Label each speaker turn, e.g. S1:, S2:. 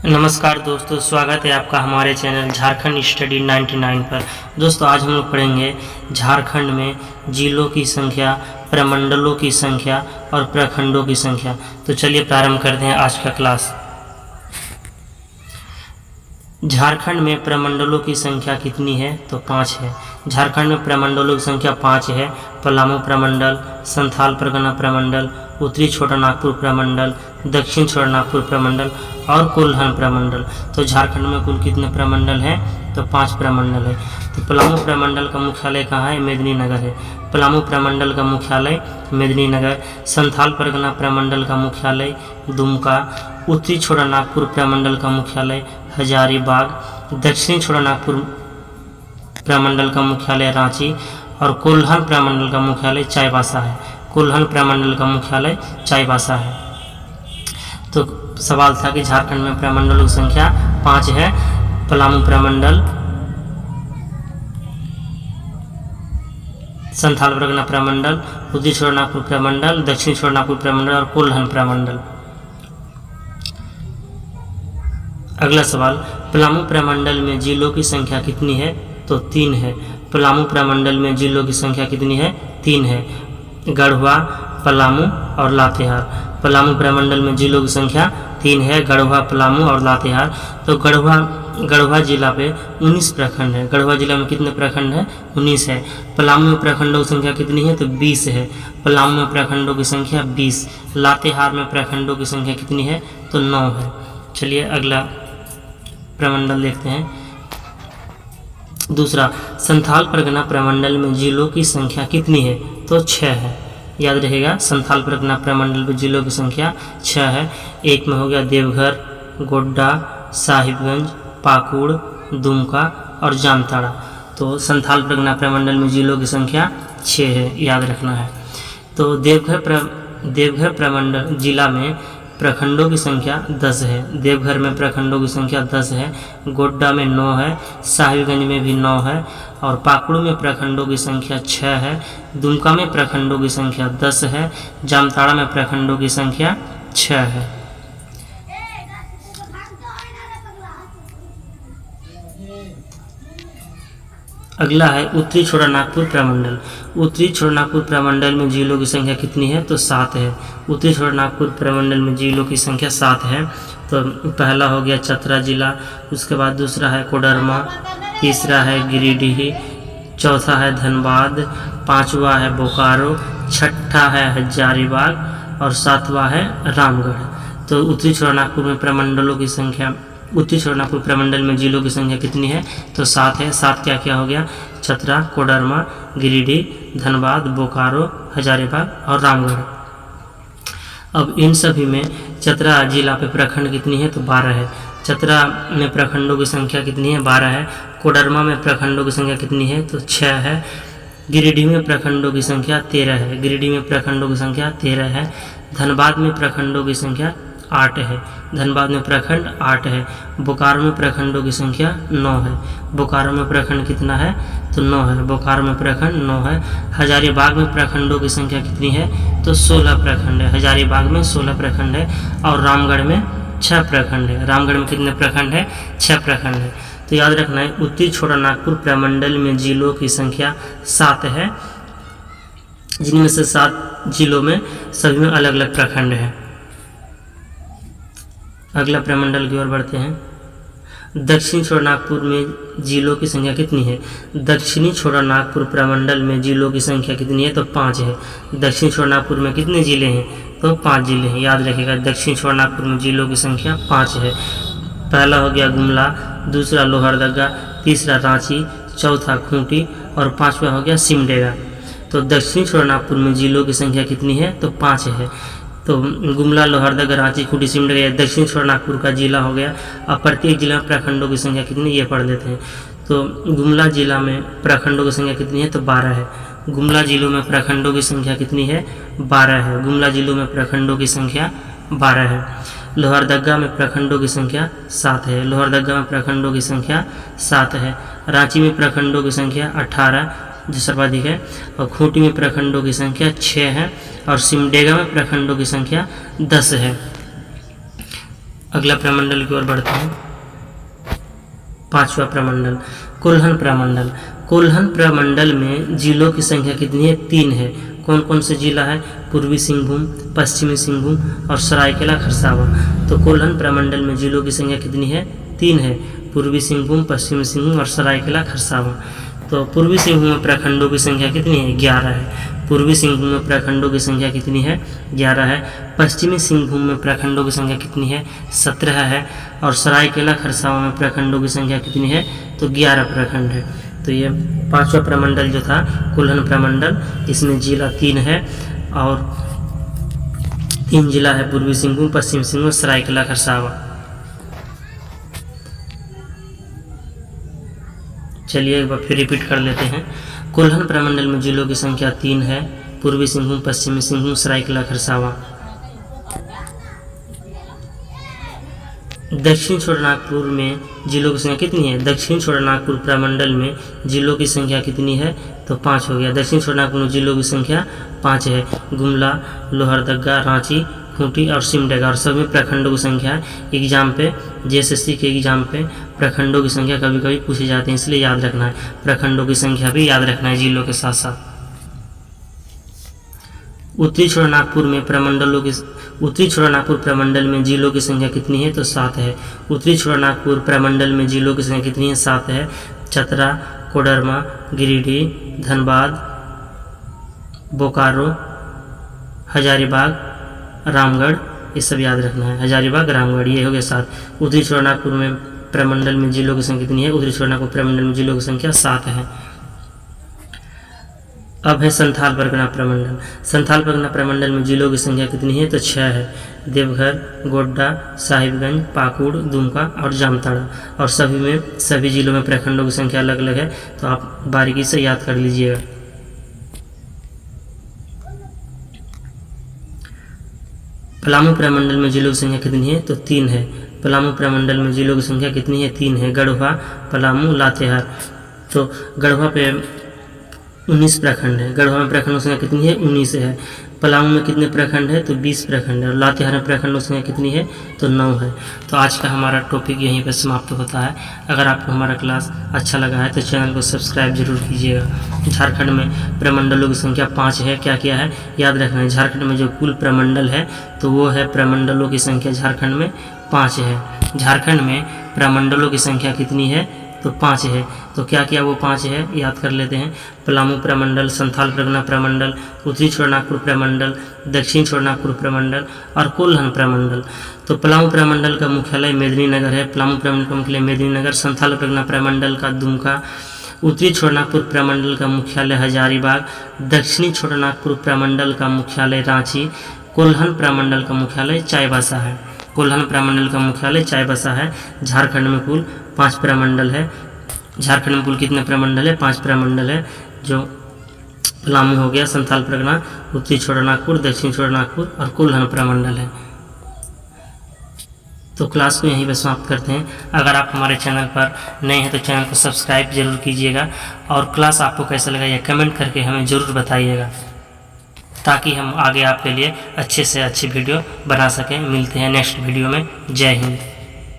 S1: नमस्कार दोस्तों, स्वागत है आपका हमारे चैनल झारखंड स्टडी 99 पर। दोस्तों आज हम लोग पढ़ेंगे झारखंड में जिलों की संख्या, प्रमंडलों की संख्या और प्रखंडों की संख्या। तो चलिए प्रारंभ करते हैं आज का क्लास। झारखंड में प्रमंडलों की संख्या कितनी है? तो 5 है। झारखंड में प्रमंडलों की संख्या 5 है। पलामू प्रमंडल, संथाल परगना प्रमंडल, उत्तरी छोटा नागपुर प्रमंडल, दक्षिण छोटा नागपुर प्रमंडल और कोल्हान प्रमंडल। तो झारखंड में कुल कितने प्रमंडल हैं? तो 5 प्रमंडल है। तो पलामू प्रमंडल का मुख्यालय कहाँ है? मेदिनीनगर है। पलामू प्रमंडल का मुख्यालय मेदिनीनगर। संथाल परगना प्रमंडल का मुख्यालय दुमका। उत्तरी छोटा नागपुर प्रमंडल का मुख्यालय हजारीबाग। दक्षिणी छोटा नागपुर प्रमंडल का मुख्यालय रांची और कोल्हान प्रमंडल का मुख्यालय चाईबासा है। कोल्हान प्रमंडल का मुख्यालय चाईबासा है। तो सवाल था कि झारखंड में प्रमंडलों की संख्या 5 है। पलामू प्रमंडल, संथाल परगना प्रमंडल, उत्तरी छोटा नागपुर प्रमंडल, दक्षिणी छोटा नागपुर प्रमंडल और कोल्हान प्रमंडल। अगला सवाल, पलामू प्रमंडल में जिलों की संख्या कितनी है? तो 3 है। पलामू प्रमंडल में जिलों की संख्या कितनी है? 3 है। गढ़वा, पलामू और लातेहार। पलामू प्रमंडल में जिलों की संख्या 3 है। गढ़वा, पलामू और लातेहार। तो गढ़वा जिला पे 19 प्रखंड है। गढ़वा जिला में कितने प्रखंड है? 19 है। पलामू में प्रखंडों की संख्या कितनी है? तो 20 है। पलामू में प्रखंडों की संख्या 20। लातेहार में प्रखंडों की संख्या कितनी है? तो 9 है। चलिए अगला प्रमंडल देखते हैं। दूसरा, संथाल परगना प्रमंडल में जिलों की संख्या कितनी है? तो 6 है। याद रहेगा, संथाल परगना प्रमंडल में जिलों की संख्या 6 है। एक में हो गया देवघर, गोड्डा, साहिबगंज, पाकुड़, दुमका और जामताड़ा। तो संथाल परगना प्रमंडल में जिलों की संख्या 6 है, याद रखना है। तो देवघर प्रमंडल जिला में प्रखंडों की संख्या 10 है। देवघर में प्रखंडों की संख्या 10 है। गोड्डा में 9 है। साहिबगंज में भी 9 है और पाकुड़ में प्रखंडों की संख्या 6 है। दुमका में प्रखंडों की संख्या 10 है। जामताड़ा में प्रखंडों की संख्या 6 है। अगला है उत्तरी छोटा नागपुर प्रमंडल। उत्तरी छोटा नागपुर प्रमंडल में जिलों की संख्या कितनी है? तो 7 है। उत्तरी छोटा नागपुर प्रमंडल में जिलों की संख्या 7 है। तो पहला हो गया चतरा जिला, उसके बाद दूसरा है कोडरमा, तीसरा है गिरिडीह, चौथा है धनबाद, पांचवा है बोकारो, छठा है हजारीबाग और सातवां है रामगढ़। तो उत्तरी छोटा नागपुर में प्रमंडलों की संख्या, उत्तरी छोटा नागपुर प्रमंडल में जिलों की संख्या कितनी है? तो 7 है। 7 क्या क्या हो गया? चतरा, कोडरमा, गिरिडीह, धनबाद, बोकारो, हजारीबाग और रामगढ़। अब इन सभी में चतरा जिला पे प्रखंड कितनी है? तो 12 है। चतरा में प्रखंडों की संख्या कितनी है? 12 है। कोडरमा में प्रखंडों की संख्या कितनी है? तो 6 है। गिरिडीह में प्रखंडों की संख्या 13 है। गिरिडीह में प्रखंडों की संख्या 13 है। धनबाद में प्रखंडों की संख्या 8 है। धनबाद में प्रखंड 8 है। बोकारो में प्रखंडों की संख्या 9 है। बोकारो में प्रखंड कितना है? तो 9 है। बोकारो में प्रखंड 9 है। हजारीबाग में प्रखंडों की संख्या कितनी है? तो 16 प्रखंड है। हजारीबाग में 16 प्रखंड है और रामगढ़ में 6 प्रखंड है। रामगढ़ में कितने प्रखंड है? 6 प्रखंड है। तो याद रखना है, उत्तरी छोटा नागपुर प्रमंडल में जिलों की संख्या 7 है, जिनमें से 7 जिलों में सभी में अलग अलग प्रखंड है। अगला प्रमंडल की ओर बढ़ते हैं। दक्षिणी छोटा नागपुर में जिलों की संख्या कितनी है? दक्षिणी छोटा नागपुर प्रमंडल में जिलों की संख्या कितनी है? तो 5 है। दक्षिणी छोटा नागपुर में कितने जिले हैं? तो 5 जिले हैं। याद रखिएगा, दक्षिणी छोटा नागपुर में जिलों की संख्या 5 है। पहला हो गया गुमला, दूसरा लोहरदगा, तीसरा रांची, चौथा खूंटी और पांचवा हो गया सिमडेगा। तो दक्षिणी छोटा नागपुर में जिलों की संख्या कितनी है? तो 5 है। तो गुमला, लोहरदगा, रांची, खूंटी, सिमडेगा दक्षिण छोटा नागपुर का जिला हो गया। अब प्रत्येक जिला में प्रखंडों की संख्या कितनी, ये पढ़ लेते हैं। तो गुमला जिला में प्रखंडों की संख्या कितनी है? तो 12 है। गुमला जिलों में प्रखंडों की संख्या कितनी है? 12 है। गुमला जिलों में प्रखंडों की संख्या 12 है। लोहरदगा में प्रखंडों की संख्या 7 है। लोहरदगा में प्रखंडों की संख्या 7 है। रांची में प्रखंडों की संख्या 18 जो सर्वाधिक है और खूंटी में प्रखंडों की संख्या 6 है और सिमडेगा में प्रखंडों की संख्या 10 है। अगला प्रमंडल की ओर बढ़ते हैं। 5वां प्रमंडल कोल्हन प्रमंडल। कोल्हन प्रमंडल में जिलों की संख्या कितनी है? 3 है। कौन कौन से जिला है? पूर्वी सिंहभूम, पश्चिमी सिंहभूम और सरायकेला खरसावां। तो कोल्हन प्रमंडल में जिलों की संख्या कितनी है? 3 है। पूर्वी सिंहभूम, पश्चिमी सिंहभूम और सरायकेला खरसावां। तो पूर्वी सिंहभूम में प्रखंडों की संख्या कितनी है? 11 है। पूर्वी सिंहभूम में प्रखंडों की संख्या कितनी है? 11 है। पश्चिमी सिंहभूम में प्रखंडों की संख्या कितनी है? 17 है। और सरायकेला खरसावां में प्रखंडों की संख्या कितनी है? तो 11 प्रखंड है। तो ये 5वां प्रमंडल जो था कोल्हन प्रमंडल, इसमें जिला 3 है और 3 जिला है पूर्वी सिंहभूम, पश्चिमी सिंहभूम, सरायकेला खरसावां। चलिए एक बार फिर रिपीट कर लेते हैं। कोल्हन प्रमंडल में जिलों की संख्या 3 है। पूर्वी सिंहभूम, पश्चिमी सिंहभूम, सरायकेला खरसावां। दक्षिण छोटानागपुर में जिलों की संख्या कितनी है? दक्षिण छोटानागपुर प्रमंडल में जिलों की संख्या कितनी है? तो 5 हो गया। दक्षिण छोटानागपुर में जिलों की संख्या 5 है। गुमला, लोहरदगा, रांची, खूंटी और सिमडेगा। और सभी प्रखंडों की संख्या एग्जाम पे, जेएसएससी के एग्जाम पे प्रखंडों की संख्या कभी कभी पूछे जाते हैं, इसलिए याद रखना है। प्रखंडों की संख्या भी याद रखना है जिलों के साथ साथ। उत्तरी छोटानागपुर में प्रमंडलों की उत्तरी छोटानागपुर प्रमंडल में जिलों की संख्या कितनी है? तो 7 है। उत्तरी छोटानागपुर प्रमंडल में जिलों की संख्या कितनी है? 7 है। चतरा, कोडरमा, गिरिडीह, धनबाद, बोकारो, हजारीबाग, रामगढ़, ये सब याद रखना है। हजारीबाग, रामगढ़, ये हो गया 7। उत्तरी छोटानागपुर में प्रमंडल में जिलों की संख्या कितनी है? उत्तरी छोटानागपुर प्रमंडल में जिलों की संख्या 7 है। अब है संथाल परगना प्रमंडल। संथाल परगना प्रमंडल में जिलों की संख्या कितनी है? तो 6 है। देवघर, गोड्डा, साहिबगंज, पाकुड़, दुमका और जामताड़ा। और सभी जिलों में प्रखंडों की संख्या अलग अलग है, तो आप बारीकी से याद कर लीजिएगा। पलामू प्रमंडल में जिलों की संख्या कितनी है? तो 3 है। पलामू प्रमंडल में जिलों की संख्या कितनी है? 3 है। गढ़वा, पलामू, लातेहार। तो गढ़वा पे 19 प्रखंड है। गढ़वा में प्रखंडों की संख्या कितनी है? 19 है। पलामू में कितने प्रखंड है? तो 20 प्रखंड है। और लातेहार में प्रखंडों की संख्या कितनी है? तो 9 है। तो आज का हमारा टॉपिक यहीं पर समाप्त होता है। अगर आपको हमारा क्लास अच्छा लगा है तो चैनल को सब्सक्राइब जरूर कीजिएगा। झारखंड में प्रमंडलों की संख्या 5 है। क्या क्या है याद रखना है। झारखंड में जो कुल प्रमंडल है तो वो है, प्रमंडलों की संख्या झारखंड में 5 है। झारखंड में प्रमंडलों की संख्या कितनी है? तो 5 है। तो क्या क्या वो 5 है याद कर लेते हैं। पलामू प्रमंडल, संथाल परगना प्रमंडल, उत्तरी छोटानागपुर प्रमंडल, दक्षिण छोटानागपुर प्रमंडल और कोल्हन प्रमंडल। तो पलामू प्रमंडल का मुख्यालय मेदिनीनगर है। पलामू प्रमंडल का मुख्यालय मेदिनीनगर। संथाल परगना प्रमंडल का दुमका। उत्तरी छोटानागपुर प्रमंडल का मुख्यालय हजारीबाग। दक्षिणी छोटानागपुर प्रमंडल का मुख्यालय रांची। कोल्हन प्रमंडल का मुख्यालय चाईबासा है। कोल्हन प्रमंडल का मुख्यालय चाईबासा है। झारखंड में कुल 5 प्रमंडल है। झारखंड में कुल कितने प्रमंडल है? 5 प्रमंडल है, जो पलामू हो गया, संथाल परगना, उत्तरी छोटानागपुर, दक्षिण छोटानागपुर और कोल्हन प्रमंडल है। तो क्लास को यहीं पर समाप्त करते हैं। अगर आप हमारे चैनल पर नए हैं तो चैनल को सब्सक्राइब जरूर कीजिएगा और क्लास आपको कैसा लगा यह कमेंट करके हमें ज़रूर बताइएगा, ताकि हम आगे आपके लिए अच्छे से अच्छी वीडियो बना सकें। मिलते हैं नेक्स्ट वीडियो में। जय हिंद।